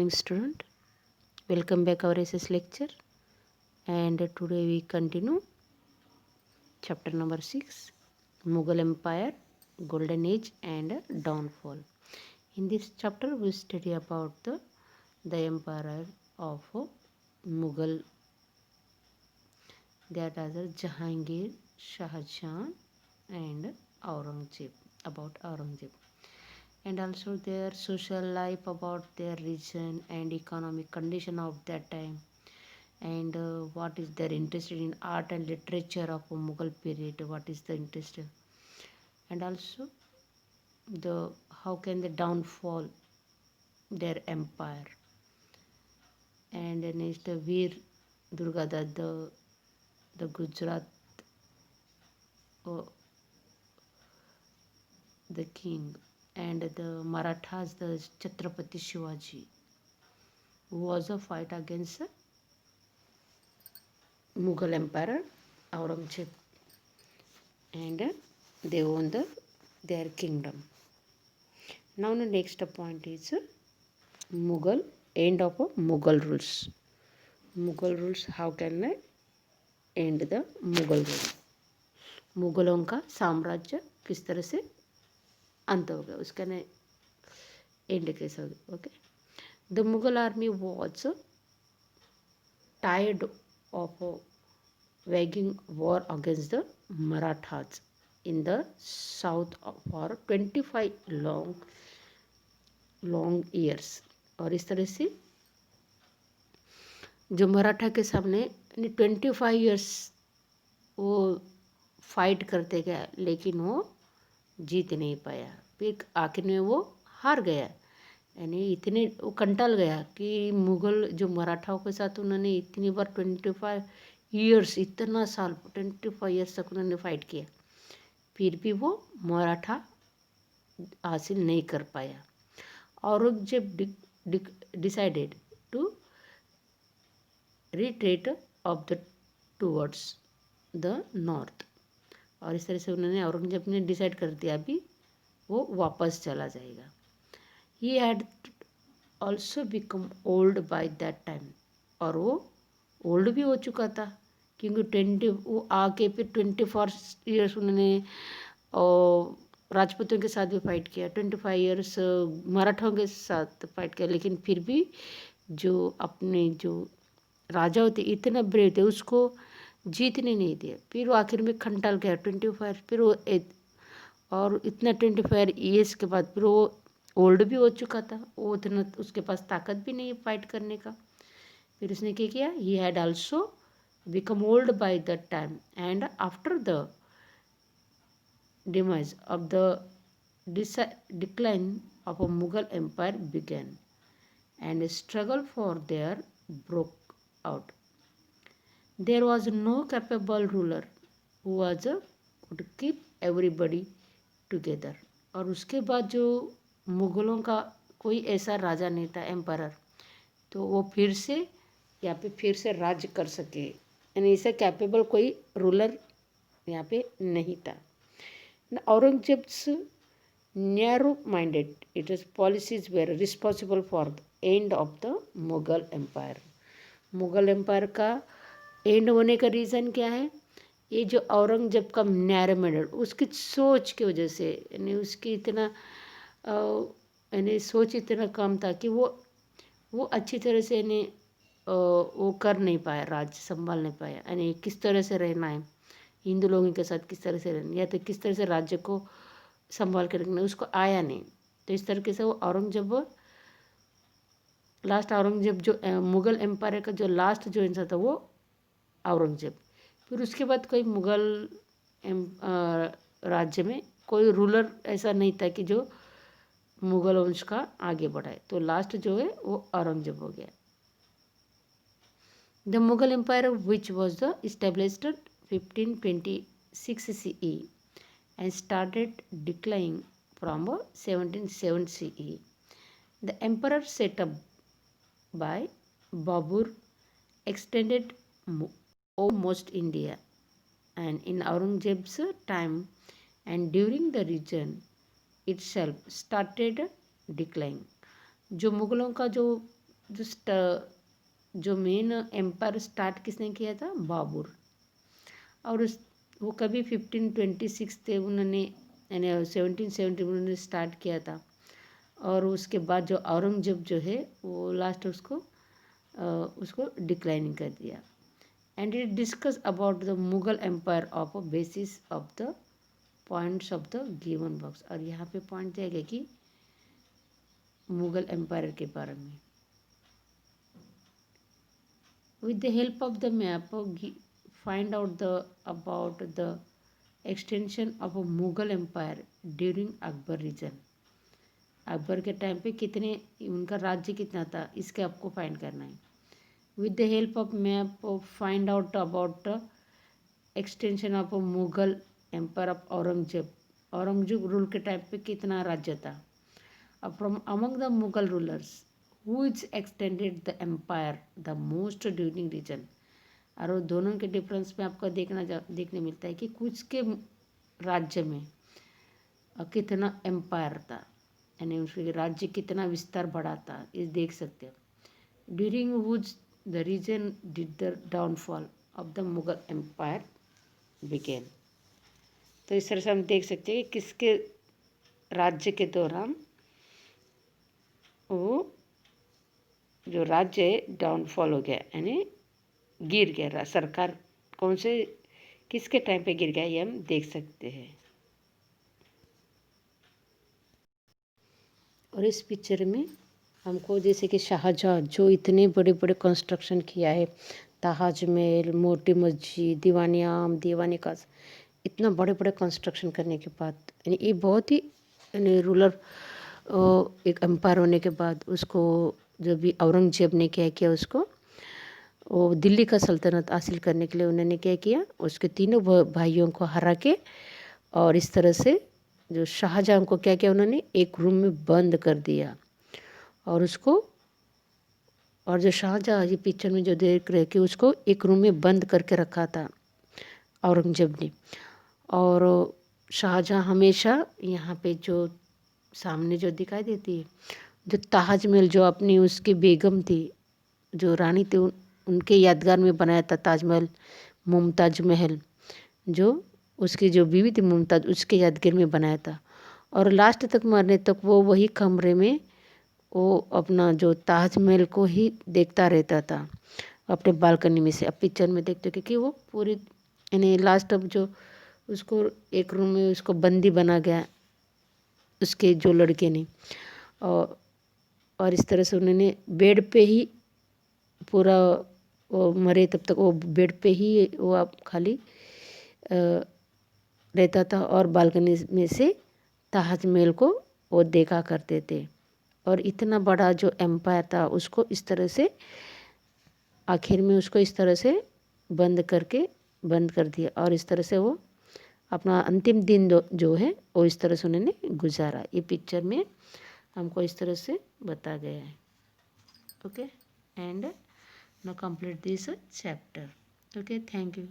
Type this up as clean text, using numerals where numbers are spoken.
morning student. Welcome back our SS lecture, and today we continue chapter number 6, Mughal Empire, Golden Age and Downfall. In this chapter we study about the empire of Mughal, that are Jahangir, Shah Jahan and Aurangzeb, about Aurangzeb, and also their social life, about their region and economic condition of that time, and what is their interest in art and literature of a Mughal period, what is the interest, and also the how can they downfall their empire. And next Veer Durgadat, the Gujarat, uh, the king, and the Marathas, the Chhatrapati Shivaji, who was a fight against Mughal emperor Aurangzeb, and they won their kingdom. Now the next point is Mughal, end of Mughal rules. Mughal rules, how can I end the Mughal rule? मुगलों का साम्राज्य किस तरह से अंत हो गया, उसका ना एंड कैसे हो गया. Okay, the Mughal army was tired of waging war against the Marathas in the south for 25 long years. और इस तरह से जो मराठा के सामने 25 ईयर्स वो फाइट करते गया, लेकिन वो जीत नहीं पाया. फिर आखिर में वो हार गया, यानी इतने वो कंटाल गया कि मुग़ल जो मराठाओं के साथ उन्होंने इतनी बार 25 ईयर्स, इतना साल 25 ईयर्स तक उन्होंने फाइट किया, फिर भी वो मराठा हासिल नहीं कर पाया. Aurangzeb decided to retreat of the towards the north. और इस तरह से उन्होंने, औरंगजेब ने डिसाइड कर दिया अभी वो वापस चला जाएगा. He had also become old by that time, और वो ओल्ड भी हो चुका था, क्योंकि वो आके फिर 24 ईयर्स उन्होंने राजपूतों के साथ भी फाइट किया, 25 ईयर्स मराठों के साथ फाइट किया, लेकिन फिर भी जो अपने जो राजा होते इतना ब्रेव थे, उसको जीतने नहीं दिया. फिर वो आखिर में खंडाल गया 25, फिर वो और इतना 25 ईयर्स के बाद फिर वो ओल्ड भी हो चुका था, वो उतना उसके पास ताकत भी नहीं फाइट करने का. फिर उसने क्या किया, he had also become old by that time, and after the demise of the decline of a Mughal empire began, and a struggle for their broke out. There was no capable ruler who was could keep everybody together. और उसके बाद जो मुग़लों का कोई ऐसा राजा नहीं था, emperor, तो वो फिर से यहाँ पे फिर से राज्य कर सके, यानी इसे कैपेबल कोई रूलर यहाँ पे नहीं था. Aurangzeb's narrow-minded policies were responsible for the end of the Mughal Empire. Mughal empire का एंड होने का रीज़न क्या है? ये जो औरंगजेब का नैरो माइंडेड, उसकी सोच की वजह से, यानी उसकी इतना यानी सोच इतना कम था कि वो अच्छी तरह से यानी वो कर नहीं पाया, राज्य संभाल नहीं पाया, यानी किस तरह से रहना है हिंदू लोगों के साथ, किस तरह से रहना, या तो किस तरह से राज्य को संभाल कर रखना, उसको आया नहीं. तो इस तरीके से वो औरंगजेब, लास्ट औरंगजेब जो मुग़ल एम्पायर का जो लास्ट जो इंसान था वो औरंगजेब. फिर उसके बाद कोई मुग़ल राज्य में कोई रूलर ऐसा नहीं था कि जो मुग़ल वंश का आगे बढ़ाए, तो लास्ट जो है वो औरंगजेब हो गया. The Mughal empire which was the established 1526 CE and started declining from 1707 CE. The emperor set up by Babur extended almost India, and in Aurangzeb's time and during the region itself started declining. जो मुग़लों का जो जो main empire start किसने किया था, बाबर। और वो कभी 1526 थे उन्होंने, यानी 1770 उन्होंने स्टार्ट किया था। और उसके बाद जो औरंगजेब जो है वो लास्ट उसको डिक्लाइनिंग कर दिया। And it discuss about the Mughal empire of a basis of the points of the given box. और यहाँ पे पॉइंट दिया गया कि मुगल एम्पायर के बारे में। With the help of the map find out the about the extension of a Mughal empire during Akbar region. Akbar के टाइम पे कितने, उनका राज्य कितना था, इसके आपको फाइंड करना है। With the help of map find out about the extension of a Mughal empire of Aurangzeb. Aurangzeb rule के टाइम पे कितना राज्य था। From among the Mughal rulers who is extended the empire the most during region. और दोनों के डिफरेंस में आपको देखने मिलता है कि कुछ के राज्य में कितना एम्पायर था, यानी उसके राज्य कितना विस्तार बढ़ा था, ये देख सकते हैं। During which the region did the downfall of the Mughal empire begin. तो इस तरह से हम देख सकते हैं कि किसके राज्य के दौरान वो जो राज्य है डाउनफॉल हो गया, यानी गिर गया। सरकार कौन से किसके टाइम पे गिर गया ये हम देख सकते हैं। और इस पिक्चर में हमको जैसे कि शाहजहाँ जो इतने बड़े बड़े कंस्ट्रक्शन किया है, ताजमहल, मोटी मस्जिद, दीवानी आम, दीवानी कास, इतना बड़े बड़े कंस्ट्रक्शन करने के बाद, यानी ये बहुत ही यानी रूलर एक एम्पायर होने के बाद उसको जो भी औरंगजेब ने क्या किया, उसको वो दिल्ली का सल्तनत हासिल करने के लिए उन्होंने क्या किया, उसके तीनों भाइयों को हरा के, और इस तरह से जो शाहजहाँ को क्या किया, उन्होंने एक रूम में बंद कर दिया। और उसको, और जो शाहजहाँ ये पिक्चर में जो देख रहे कि उसको एक रूम में बंद करके रखा था औरंगजेब ने। और शाहजहाँ हमेशा यहाँ पे जो सामने जो दिखाई देती है, जो ताजमहल जो अपनी उसकी बेगम थी, जो रानी थी, उनके यादगार में बनाया था ताजमहल, मुमताज महल, जो उसकी जो बीवी थी मुमताज, उसके यादगार में बनाया था। और लास्ट तक मरने तक वो वही कमरे में वो अपना जो ताजमहल को ही देखता रहता था अपने बालकनी में से। अब पिक्चर में देखते हो क्योंकि वो पूरी, यानी लास्ट अब जो उसको एक रूम में उसको बंदी बना गया उसके जो लड़के ने, और इस तरह से उन्होंने बेड पे ही पूरा, वो मरे तब तक वो बेड पे ही वो आप खाली रहता था, और बालकनी में से ताजमहल को वो देखा करते थे। और इतना बड़ा जो एम्पायर था उसको इस तरह से आखिर में उसको इस तरह से बंद कर दिया। और इस तरह से वो अपना अंतिम दिन जो है वो इस तरह से उन्होंने गुजारा। ये पिक्चर में हमको इस तरह से बताया गया है। Okay, and now complete this chapter. Okay, thank you.